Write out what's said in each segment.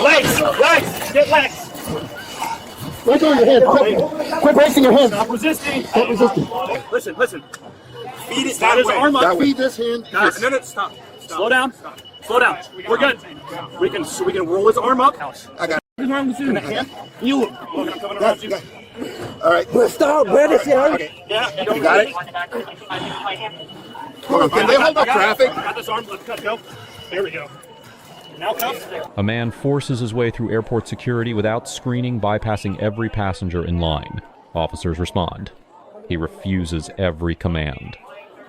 Legs! Get legs! Right on your head. Quit bracing your hands. Stop resisting. Stop resisting. Listen. Feed it that way. Arm up. Feed this hand. Guys, no, stop. Slow down. Slow down. We're good. We can roll his arm up. I got it. What's wrong with you? You. Look, I'm coming around you. All right. Stop, brother. Okay. Yeah, you got it? Hold on. Can they hold up traffic? Got this arm. Let's go. There we go. Now cuff. A man forces his way through airport security without screening, bypassing every passenger in line. Officers respond. He refuses every command.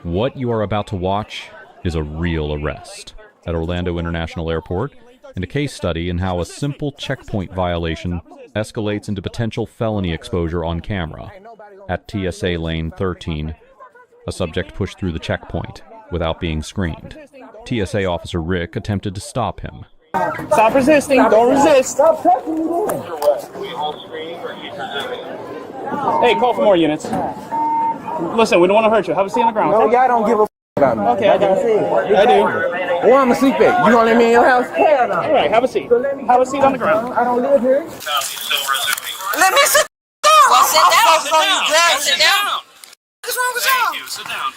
What you are about to watch is a real arrest at Orlando International Airport, and a case study in how a simple checkpoint violation escalates into potential felony exposure on camera. At TSA lane 13, a subject pushed through the checkpoint without being screened. TSA officer Rick attempted to stop him. Stop resisting. Don't resist. Stop touching me then. Hey, call for more units. Listen, we don't want to hurt you. Have a seat on the ground. No, y'all don't give a about me. Okay, I do. I do. Where I'm asleep at? You gonna let me in your house? Hell no. All right, have a seat. Have a seat on the ground. I don't live here. Let me sit down. Well, sit down. Sit down. What's wrong with y'all? Thank you. Sit down.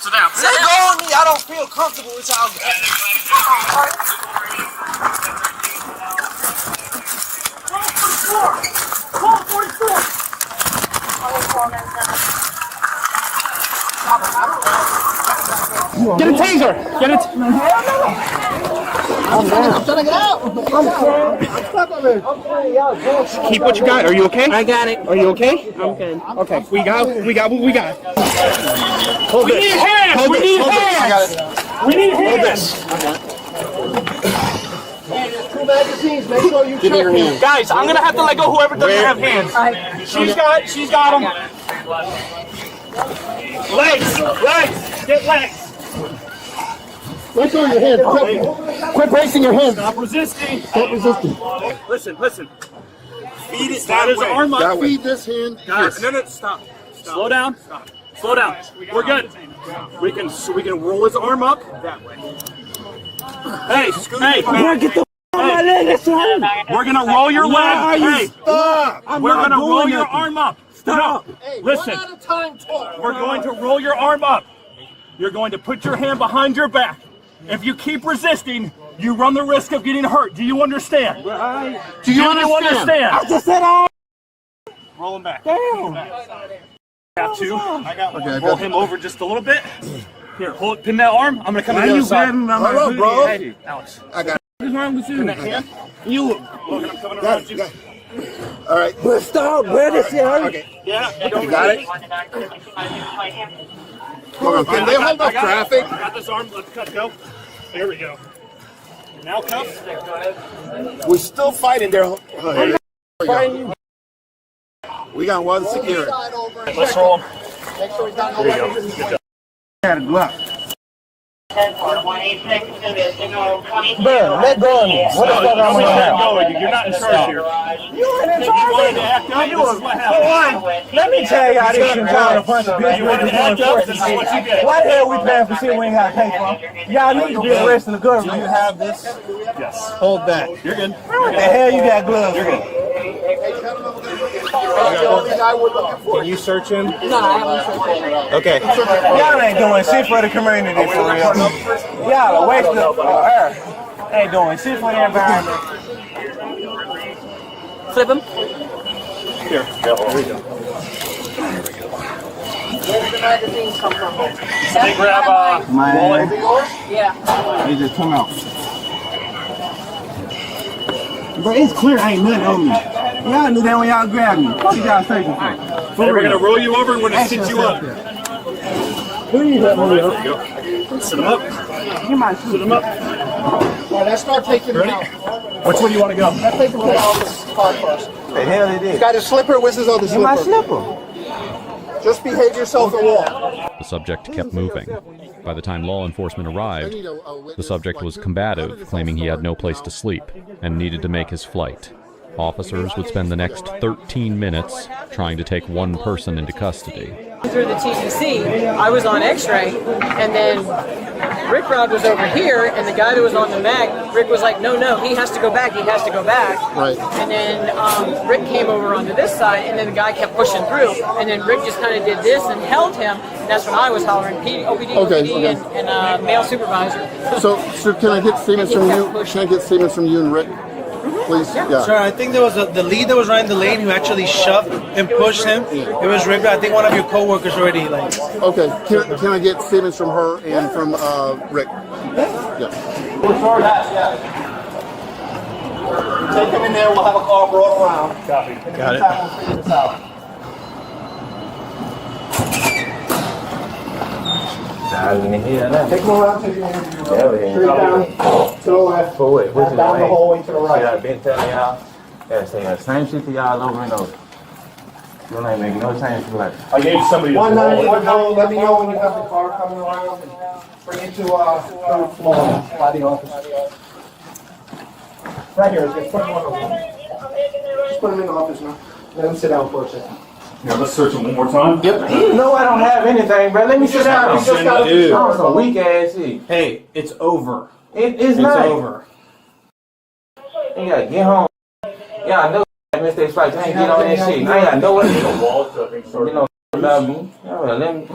Sit down. Let go of me. I don't feel comfortable with y'all. Get a taser. Get it. I'm trying to get out. I'm stuck on this. Keep what you got. Are you okay? I got it. Are you okay? I'm good. Okay. We got what we got. Hold We this. need hands. Hold We this. need Hold this. I got hands. it. We need Hold hands. this. 2 magazines. Make sure you check them. Guys, I'm gonna have to let go whoever doesn't have hands. She's got them. Legs. Get legs. Right on your head. Quit bracing your hands. Stop resisting. Stop resisting. Listen. Feed it that way. Arm up. Feed this hand. Guys, no, stop. Slow down. Slow down. We're good. We can roll his arm up that way. Hey. Get the on my leg. That's right. We're gonna roll your leg. Hey, Stop. we're gonna roll your arm up. Stop. No, Hey, listen. one at a time, talk. We're going to roll your arm up. You're going to put your hand behind your back. If you keep resisting, you run the risk of getting hurt. Do you understand? Do you understand? I just said I. Roll him back. Damn. Got two. Okay, Roll him over just a little bit. Here, pin that arm. I'm gonna come to the other side. Hold up, bro. Hey, Alex. I got it. What's wrong with you? Pin that hand. You. Look, I'm coming around you. All right. But stop, brother. Okay. Yeah, You got it? Hold on. Can they hold up traffic? I got this arm. Let's go. There we go. Now cuff. We're still fighting there. We got one security. Let's roll him. Had a Glock. Bro, Let go of me. What the fuck am I gonna have? You're not in charge here. You ain't in You charge. wanted to act up. This is what happened. Let me tell y'all this shit trying to punch a bitch. You wanted to act up. This is what you get. Why the hell we paying for shit we ain't got to pay for? Y'all need to be arresting the government. You have this? Yes. Hold that. You're good. What the hell you got gloves for? Can you search him? No, I haven't searched. Okay. Y'all ain't doing shit for the community for real. Y'all are wasting air. Ain't doing shit for the environment. Flip him. Here. There we go. Where's the magazine come from? They grab Man, Yeah. they just come out. But it's clear ain't nothing on me. Y'all knew that when y'all grabbed me. What you guys searching for? Hey, we're gonna roll you over and we're gonna sit you up. Please let me up. There you go. Sit him up. You might Sit him up. All right, let's start taking him out. Which way do you want to go? Let's take him out of this car first. the hell it is. Got his slipper. Where's his other My slipper? slipper. Just behave yourself and walk. The subject kept moving. By the time law enforcement arrived, the subject was combative, claiming he had no place to sleep and needed to make his flight. Officers would spend the next 13 minutes trying to take one person into custody. Through the TSA, I was on X-ray, and then Rick Rod was over here, and the guy that was on the mag, Rick was like, no, he has to go back, he has to go back. Right. And then Rick came over onto this side, and then the guy kept pushing through, and then Rick just kind of did this and held him, and that's when I was hollering, OPD, and male supervisor. So can I get statements from you? Can I get statements from you and Rick, please? Yeah. Sir, I think there was the lead that was riding the lane who actually shoved and pushed him. It was Rick. I think one of your co-workers already like. Okay. Can I get statements from her and from Rick? Yeah. Take him in there. We'll have a car brought around. Copy. Got it. Take them around to straight down to the left. Down the hallway to the right. I've been telling y'all. Yeah, say the same shit to y'all over and over. You ain't making no change to like. I gave somebody 191. Let me know when you have the car coming around and bring it to third floor by the office. Right here. Just put him in the office now. Let him sit down for a second. Yeah, let's search him one more time. Yep. No, I don't have anything, bro. Let me sit down. I'm some weak ass shit. Hey, it's over. It's not over. You gotta get home. Yeah, I know I missed that flight. I ain't get on that shit. I ain't got no way to go. You know about me. Let me.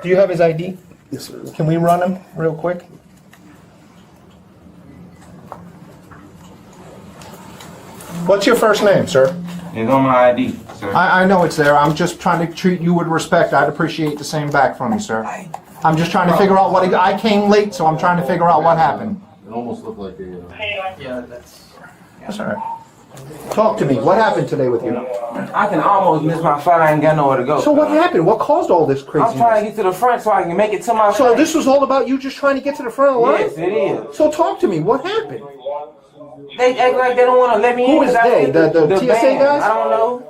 Do you have his ID? Yes, sir. Can we run him real quick? What's your first name, sir? It's on my ID, sir. I know it's there. I'm just trying to treat you with respect. I'd appreciate the same back from you, sir. I'm just trying to figure out what I came late, so I'm trying to figure out what happened. It almost looked like a. Yeah, that's. That's all right. Talk to me. What happened today with you? I can almost miss my flight. I ain't got nowhere to go. So what happened? What caused all this I'm craziness? trying to get to the front so I can make it to my So flight. this was all about you just trying to get to the front of the line? Yes, it is. So talk to me. What happened? They act like they don't want to let me in. Who is they? The TSA band. guys? I don't know.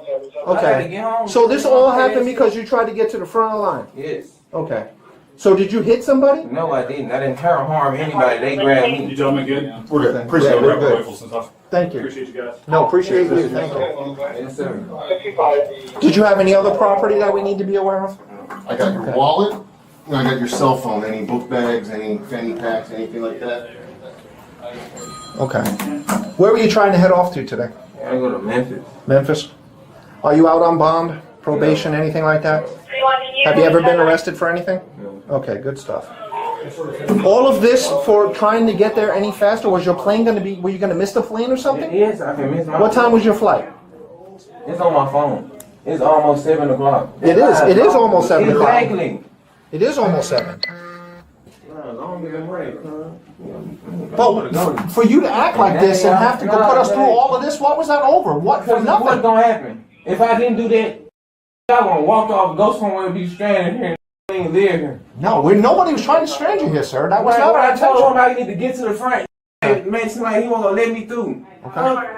I gotta get home. So this all happened because you tried to get to the front of the line? Yes. Okay. So did you hit somebody? No, I didn't. I didn't harm anybody. They grabbed me. You gentlemen good? We're good. Appreciate Yeah, it. we're good. Rifles and stuff. Thank you. Appreciate you guys. No, appreciate you. Thank you. Yes, sir. Did you have any other property that we need to be aware of? I got your wallet, and I got your cell phone, any book bags, any fanny packs, anything like that. Okay. Where were you trying to head off to today? I go to Memphis. Memphis? Are you out on bond, probation, anything like that? Have you ever been arrested for anything? Okay, good stuff. All of this for trying to get there any faster? Was your plane going to be, were you going to miss the plane or something? Yes, I can miss my. What time was your flight? It's on my phone. It's almost 7 o'clock. It is almost 7 o'clock. Exactly. It is almost 7. Long as I'm ready. But for you to act like this and have to go put us through all of this, what was that over? What, for What's nothing? gonna happen? If I didn't do that, I'm gonna walk off, go somewhere, and be stranded here, and live here. No, nobody was trying to strand you here, sir. That was When not our I told intention. him I need to get to the front, man, somebody he won't gonna let me through. Okay.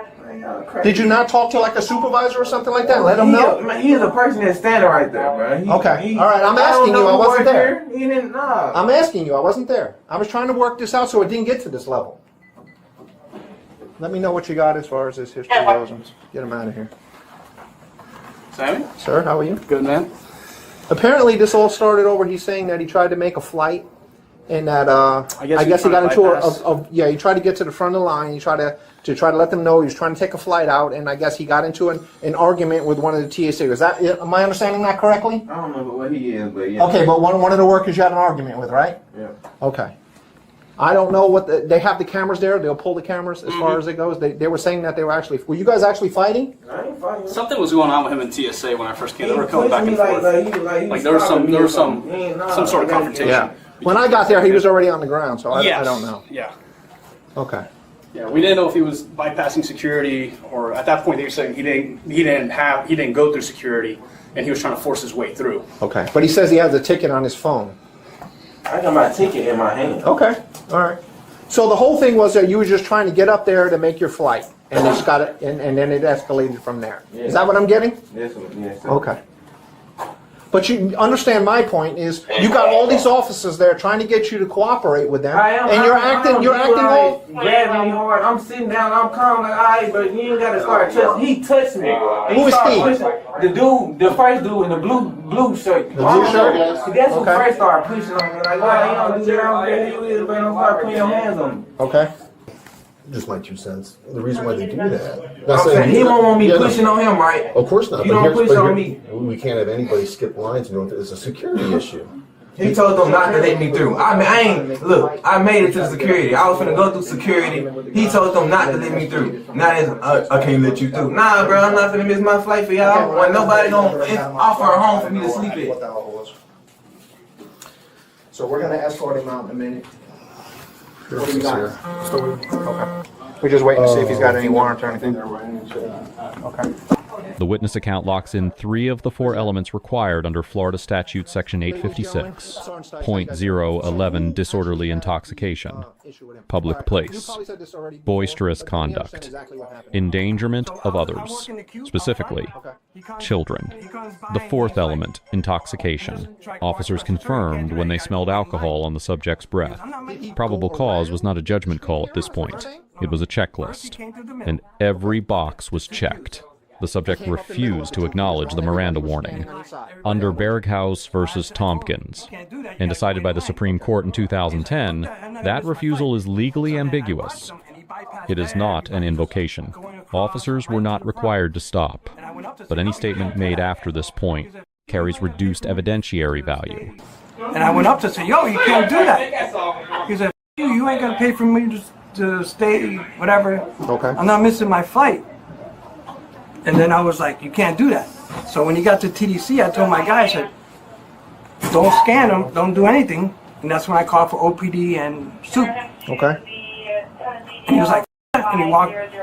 Did you not talk to like a supervisor or something like that? Let them know? He's a person that's standing right there, man. Okay. All right, I'm asking you. I wasn't there. He didn't know. I'm asking you. I wasn't there. I was trying to work this out so it didn't get to this level. Let me know what you got as far as this history goes and get him out of here. Sammy? Sir, how are you? Good, man. Apparently, this all started over. He's saying that he tried to make a flight, and that I guess he got into he tried to get to the front of the line. He tried to let them know he was trying to take a flight out, and I guess he got into an argument with one of the TSA. Is that? Am I understanding that correctly? I don't know what he is, but yeah. Okay, but one of the workers you had an argument with, right? Yeah. Okay. I don't know what they have the cameras there. They'll pull the cameras as far as it goes. They were saying that they were you guys actually fighting? I ain't fighting. Something was going on with him in TSA when I first came. They were coming back and forth. Like there was some sort of confrontation. Yeah. When I got there, he was already on the ground, so I don't know. Yeah. Okay. Yeah, we didn't know if he was bypassing security, or at that point they were saying he didn't go through security, and he was trying to force his way through. Okay. But he says he has a ticket on his phone. I got my ticket in my hand. Okay. All right. So the whole thing was that you were just trying to get up there to make your flight, and just got it, and then it escalated from there. Yeah. Is that what I'm getting? Yes, sir. Okay. But you understand my point is you got all these officers there trying to get you to cooperate with them, and you're acting all. Grabbing me hard. I'm sitting down. I'm calm like, all right, but you ain't gotta start touching. He touched me. Who is he? The dude, the first dude in the blue shirt. The blue shirt? That's who first started pushing on me. Like, why you don't do that? I don't care who you is, but don't start putting your hands on me. Okay. Just my 2 cents. The reason why they do that. I'm saying he won't want me pushing on him, right? Of course not. You don't push on me. We can't have anybody skip lines. You know, it's a security issue. He told them not to let me through. I made it to security. I was finna go through security. He told them not to let me through. Now I can't let you through. Nah, bro, I'm not finna miss my flight for y'all. When nobody gonna offer a home for me to sleep at. So we're gonna escort him out in a minute. What do we got? Okay. We're just waiting to see if he's got any warrants or anything. Okay. The witness account locks in 3 of the 4 elements required under Florida Statute Section 856.011 disorderly intoxication, public place, boisterous conduct, endangerment of others, specifically children. The 4th element, intoxication. Officers confirmed when they smelled alcohol on the subject's breath. Probable cause was not a judgment call at this point. It was a checklist, and every box was checked. The subject refused to acknowledge the Miranda warning. Under Berghuis versus Thompkins, and decided by the Supreme Court in 2010, that refusal is legally ambiguous. It is not an invocation. Officers were not required to stop, but any statement made after this point carries reduced evidentiary value. And I went up to say, yo, you can't do that. He said, you ain't gonna pay for me to stay, whatever. Okay. I'm not missing my flight. And then I was like, you can't do that. So when he got to TDC, I told my guy, I said, don't scan him, don't do anything. And that's when I called for OPD and soup. Okay. And he was like, and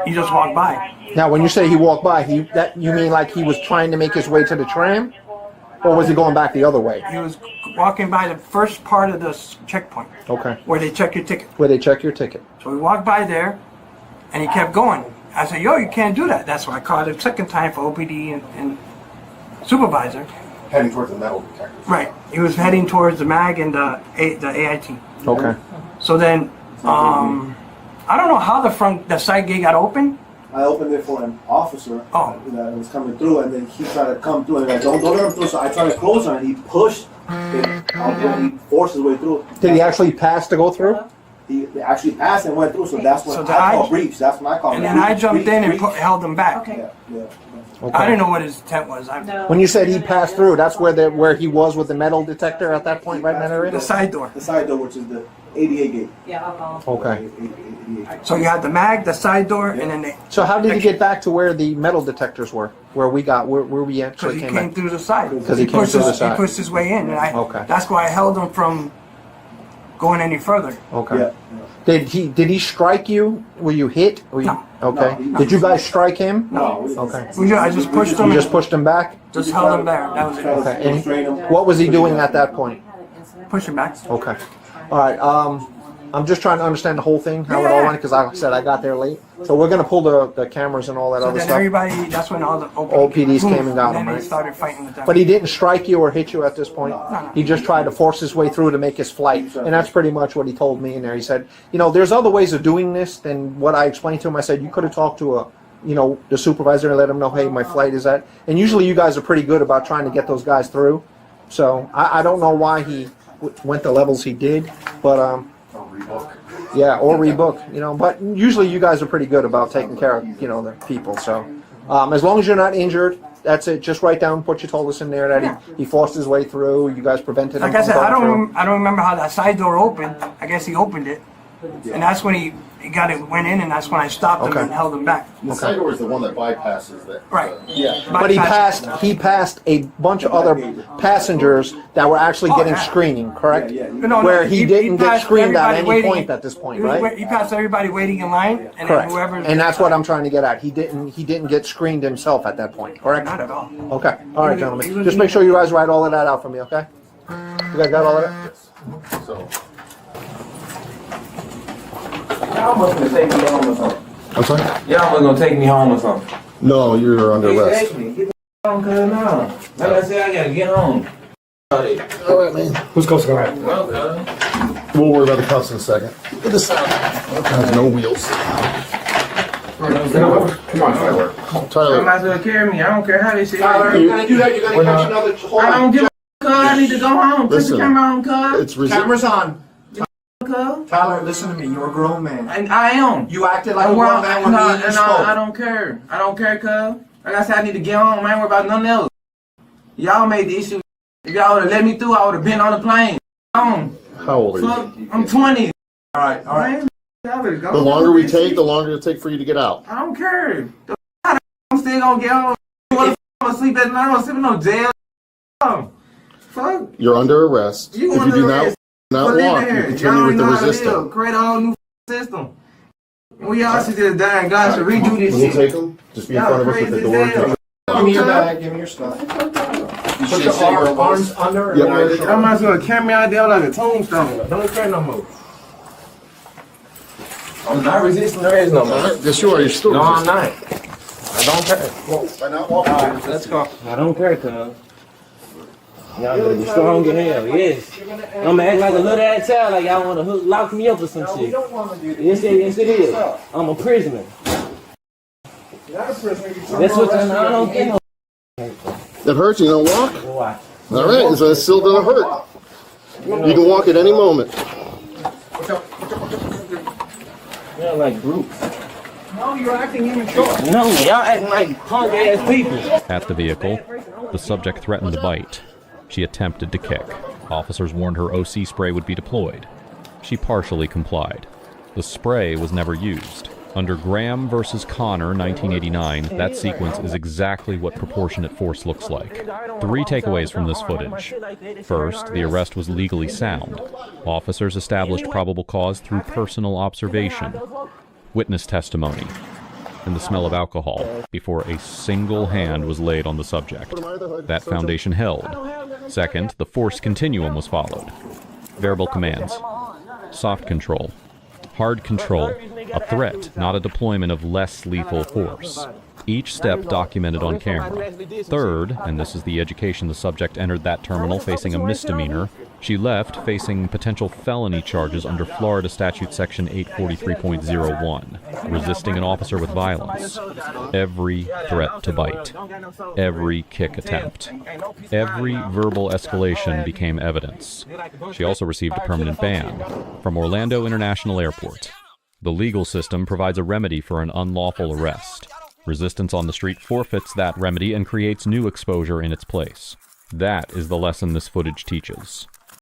he just walked by. Now, when you say he walked by, you mean like he was trying to make his way to the tram? Or was he going back the other way? He was walking by the first part of the checkpoint. Okay. Where they check your ticket. Where they check your ticket. So we walked by there, and he kept going. I said, yo, you can't do that. That's why I called it second time for OPD and supervisor. Heading towards the metal detector. Right. He was heading towards the MAG and the AIT. Okay. So then, I don't know how the side gate got open. I opened it for an officer that was coming through, and then he tried to come through, and I don't let him through, so I tried to close on it, and he pushed it, and he forced his way through. Did he actually pass to go through? He actually passed and went through, so that's when I called breach. That's when I called. And then I jumped in and held him back. Okay. Yeah. Okay. I didn't know what his intent was. When you said he passed through, that's where he was with the metal detector at that point, right in that area? The side door. The side door, which is the ADA gate. Yeah, I'll call. Okay. So you had the MAG, the side door, and then So how did he get back to where the metal detectors were? Where we actually came back? through the side. Because he came through the side. He pushed his way in, and Okay. that's why I held him from going any further. Okay. Yeah. Did he strike you? Were you hit? No. Okay. No. Did you guys strike him? No. Okay. I just pushed him. You just pushed him back? Just held him there. That was it. Okay. And what was he doing at that point? Push him back. Okay. All right. I'm just trying to understand the whole thing, how it all went, because like I said, I got there late. So we're going to pull the cameras and all that So other then stuff. everybody, that's when all the OPDs came and got him, and then right? they started fighting with them. But he didn't strike you or hit you at this point? No. He just tried to force his way through to make his flight. And that's pretty much what he told me in there. He said, there's other ways of doing this than what I explained to him. I said, you could have talked to the supervisor and let him know, hey, my flight is at. And usually you guys are pretty good about trying to get those guys through. So I don't know why he went the levels he did, but yeah, or rebook, but usually you guys are pretty good about taking care of, the people. So as long as you're not injured, that's it. Just write down what you told us in there, that he forced his way through. You guys prevented him Like I from said, going I through. don't remember how that side door opened. I guess he opened it, and that's when he went in, and that's when I stopped him and held him back. The side door is the one that bypasses that. Right. Yeah. But he passed a bunch of other passengers that were actually getting screening, correct? Yeah. No, Where he didn't get passed screened at everybody any waiting. point at this point, He was right? He passed everybody waiting in line, and then Correct. whoever. And that's what I'm trying to get at. He didn't get screened himself at that point, correct? Not at all. Okay. All right, gentlemen. Just make sure you guys write all of that out for me, okay? You guys got all of that? So. Y'all must gonna take me home or something. I'm sorry? Y'all must gonna take me home or something. No, you're under arrest. Exactly. Get the home, cuz now. Like I said, I gotta get home. Alright, man. Who's Coast Guard? We'll worry about the cuffs in a second. Look at this side. Has no wheels. Come on, Tyler. You might as well carry me. I don't care how they say. Tyler, you're gonna do that. You're gonna catch another. Hold I don't on. give a cuz. I need to go home. Put the camera on, cuz. Camera's on. Cuz. Tyler, listen to me. You're a grown man. And I am. You acted like a grown man when you spoke. I don't care. I don't care, cuz. Like I said, I need to get home. I ain't worried about nothing else. Y'all made the issue. If y'all would have let me through, I would have been on the plane. How old are you? I'm 20. Alright, alright. The longer we take, the longer it'll take for you to get out. I don't care. I'm still gonna get home. I'm gonna sleep at night. I'm gonna sleep in no jail. Fuck. You're under arrest. You if you do not walk, you continue with the resistance. Create a whole new system. We all should just die and God should redo this We'll shit. take them. Just be in front of us with the door. Give me your bag. Give me your stuff. Put your arms under. Yep. I might as well carry me out there like a tombstone. Don't care no more. I'm not resisting arrest no more. Yes, you are. You're still No, I'm resisting. not. I don't care. Well, by not walking. Alright, let's go. I don't care, cuz. Y'all better be strong as hell, yes. I'm gonna act like a little ass child, like y'all wanna lock me up or some shit. Yes, it is. I'm a prisoner. That's what I don't get no. It hurts. You don't walk. Why? All right. So it still doesn't hurt. You can walk at any moment. Y'all like brutes. No, you're acting immature. No, y'all acting like punk ass people. At the vehicle, the subject threatened to bite. She attempted to kick. Officers warned her OC spray would be deployed. She partially complied. The spray was never used. Under Graham versus Connor, 1989, that sequence is exactly what proportionate force looks like. 3 takeaways from this footage. First, the arrest was legally sound. Officers established probable cause through personal observation, witness testimony, and the smell of alcohol before a single hand was laid on the subject. That foundation held. Second, the force continuum was followed. Variable commands. Soft control. Hard control. A threat, not a deployment of less lethal force. Each step documented on camera. Third, and this is the education the subject entered that terminal facing a misdemeanor, she left facing potential felony charges under Florida Statute Section 843.01, resisting an officer with violence. Every threat to bite. Every kick attempt. Every verbal escalation became evidence. She also received a permanent ban from Orlando International Airport. The legal system provides a remedy for an unlawful arrest. Resistance on the street forfeits that remedy and creates new exposure in its place. That is the lesson this footage teaches.